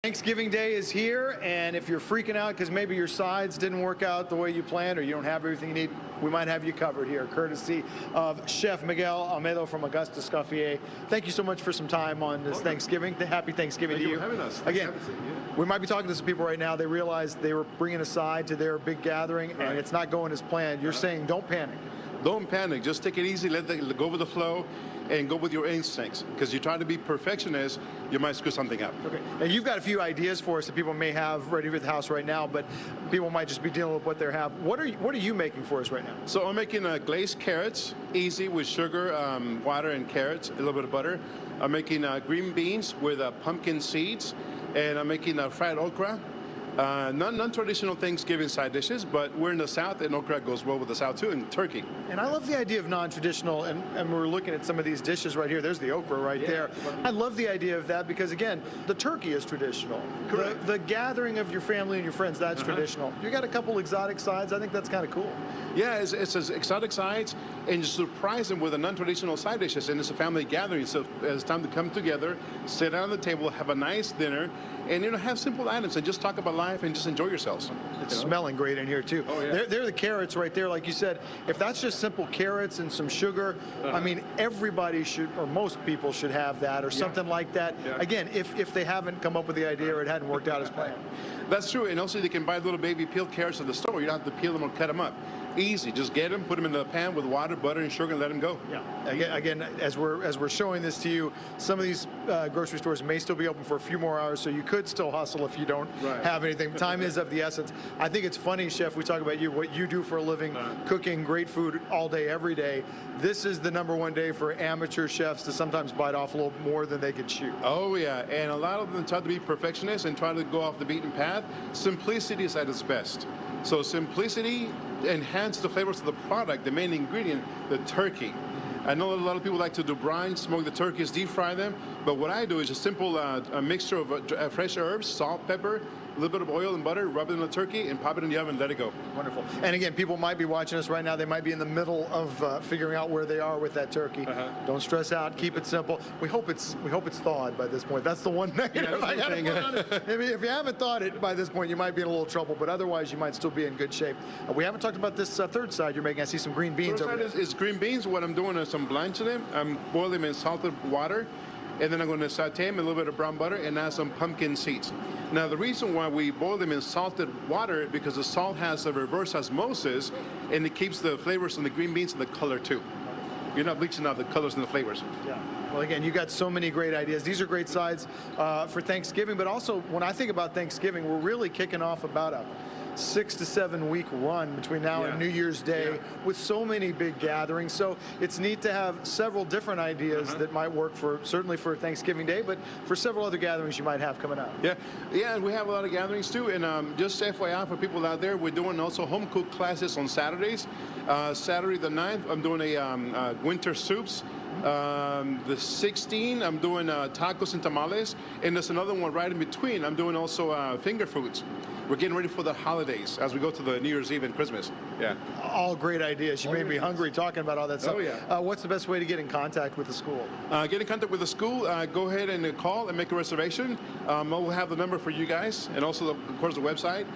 Thanksgiving Day is here, and if you're freaking out because maybe your sides didn't work out the way you planned or you don't have everything you need, we might have you covered here, courtesy of Chef Miguel Almedo from Augusta Escoffier. Thank you so much for some time on this Thanksgiving. Happy Thanksgiving Thank to you you. for having us. Again, we might be talking to some people right now. They realized they were bringing a side to their big gathering, and it's not going as planned. You're saying don't panic. Don't panic. Just take it easy. Go with the flow, and go with your instincts. Because you try to be perfectionist, you might screw something up. Okay. And you've got a few ideas for us that people may have ready for the house right now, but people might just be dealing with what they have. What are you making for us right now? So I'm making glazed carrots, easy with sugar, water, and carrots, a little bit of butter. I'm making green beans with pumpkin seeds, and I'm making fried okra. Non-traditional Thanksgiving side dishes, but we're in the South, and okra goes well with the South too, and turkey. And I love the idea of non-traditional, and we're looking at some of these dishes right here. There's the okra right there. I love the idea of that because, again, the turkey is traditional. Correct. The gathering of your family and your friends, that's traditional. You got a couple exotic sides. I think that's kind of cool. Yeah, it's exotic sides, and you surprise them with a non-traditional side dishes, and it's a family gathering, so it's time to come together, sit down at the table, have a nice dinner, and have simple items and just talk about life and just enjoy yourselves. It's smelling great in here too. Oh, yeah. They're the carrots right there, like you said. If that's just simple carrots and some sugar, I mean, everybody should, or most people should have that, or something like that. Yeah. Again, if they haven't come up with the idea or it hadn't worked out as planned. That's true, and also they can buy little baby peeled carrots at the store. You don't have to peel them or cut them up. Easy, just get them, put them in the pan with water, butter, and sugar, and let them go. Yeah. Again, as we're showing this to you, some of these grocery stores may still be open for a few more hours, so you could still hustle if you don't have anything. Time is of the essence. I think it's funny, Chef, we talk about you, what you do for a living, cooking great food all day, every day. This is the #1 day for amateur chefs to sometimes bite off a little more than they can chew. Oh, yeah, and a lot of them try to be perfectionists and try to go off the beaten path. Simplicity is at its best. So simplicity enhances the flavors of the product, the main ingredient, the turkey. I know a lot of people like to do brine, smoke the turkeys, deep fry them, but what I do is a simple a mixture of fresh herbs, salt, pepper, a little bit of oil and butter, rub it in the turkey, and pop it in the oven and let it go. Wonderful. And again, people might be watching us right now. They might be in the middle of figuring out where they are with that turkey. Don't stress out. Keep it simple. We hope it's thawed by this point. That's the one negative I got to put on it. If you haven't thawed it by this point, you might be in a little trouble, but otherwise you might still be in good shape. We haven't talked about this third side you're making. I see some green beans over there. Third side is green beans. What I'm doing is I'm blanching them. I'm boiling them in salted water. And then I'm going to saute them in a little bit of brown butter and add some pumpkin seeds. Now, the reason why we boil them in salted water is because the salt has a reverse osmosis, and it keeps the flavors in the green beans and the color too. You're not bleaching out the colors and the flavors. Yeah. Well, again, you got so many great ideas. These are great sides for Thanksgiving, but also when I think about Thanksgiving, we're really kicking off about a 6 to 7 week run between now and New Year's Day with so many big gatherings. So it's neat to have several different ideas that might work for certainly for Thanksgiving Day, but for several other gatherings you might have coming up. Yeah, and we have a lot of gatherings too. And just FYI for people out there, we're doing also home cook classes on Saturdays. Saturday the 9th, I'm doing a winter soups. The 16th, I'm doing tacos and tamales, and there's another one right in between. I'm doing also finger foods. We're getting ready for the holidays as we go to the New Year's Eve and Christmas. Yeah. All great ideas. You made me hungry talking about all that stuff. Oh, yeah. What's the best way to get in contact with the school? Get in contact with the school. Go ahead and call and make a reservation. We'll have the number for you guys, and also, of course, the website,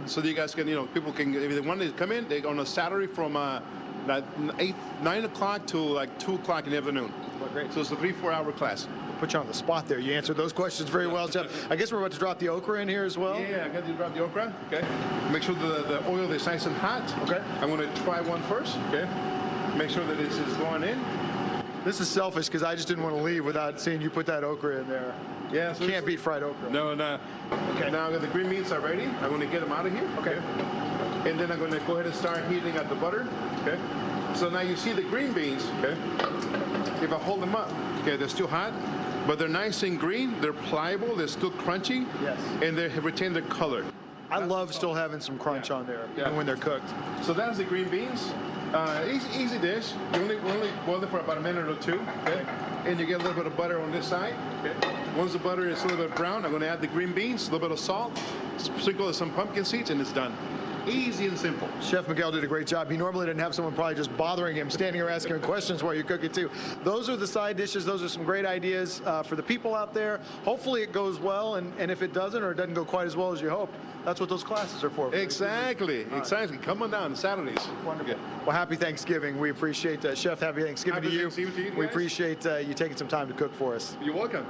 so that you guys can, people can, if they want to come in, they on a Saturday from 9 o'clock to like 2 o'clock in the afternoon. Well, great. So it's a 3-4 hour class. Put you on the spot there. You answered those questions very well, Jeff. I guess we're about to drop the okra in here as well. Yeah, I got to drop the okra. Okay. Make sure the oil is nice and hot. Okay. I'm going to try one first. Okay. Make sure that this is going in. This is selfish because I just didn't want to leave without seeing you put that okra in there. Yeah. So can't beat fried okra. No. Okay. Now the green beans are ready. I'm going to get them out of here. Okay. And then I'm going to go ahead and start heating up the butter. Okay. So now you see the green beans. Okay. If I hold them up, okay, they're still hot. But they're nice and green, they're pliable, they're still crunchy, and they retain their color. I love still having some crunch on there, even when they're cooked. So that's the green beans. Easy dish. You only boil it for about a minute or two, okay? And you get a little bit of butter on this side. Okay. Once the butter is a little bit brown, I'm going to add the green beans, a little bit of salt, sprinkle some pumpkin seeds, and it's done. Easy and simple. Chef Miguel did a great job. He normally didn't have someone probably just bothering him, standing or asking him questions while you cook it too. Those are the side dishes. Those are some great ideas for the people out there. Hopefully it goes well, and if it doesn't or it doesn't go quite as well as you hoped, that's what those classes are for. Exactly. Come on down Saturdays. Wonderful. Well, happy Thanksgiving. We appreciate Chef. Happy Thanksgiving Happy to you. Thanksgiving to you We guys. appreciate you taking some time to cook for us. You're welcome.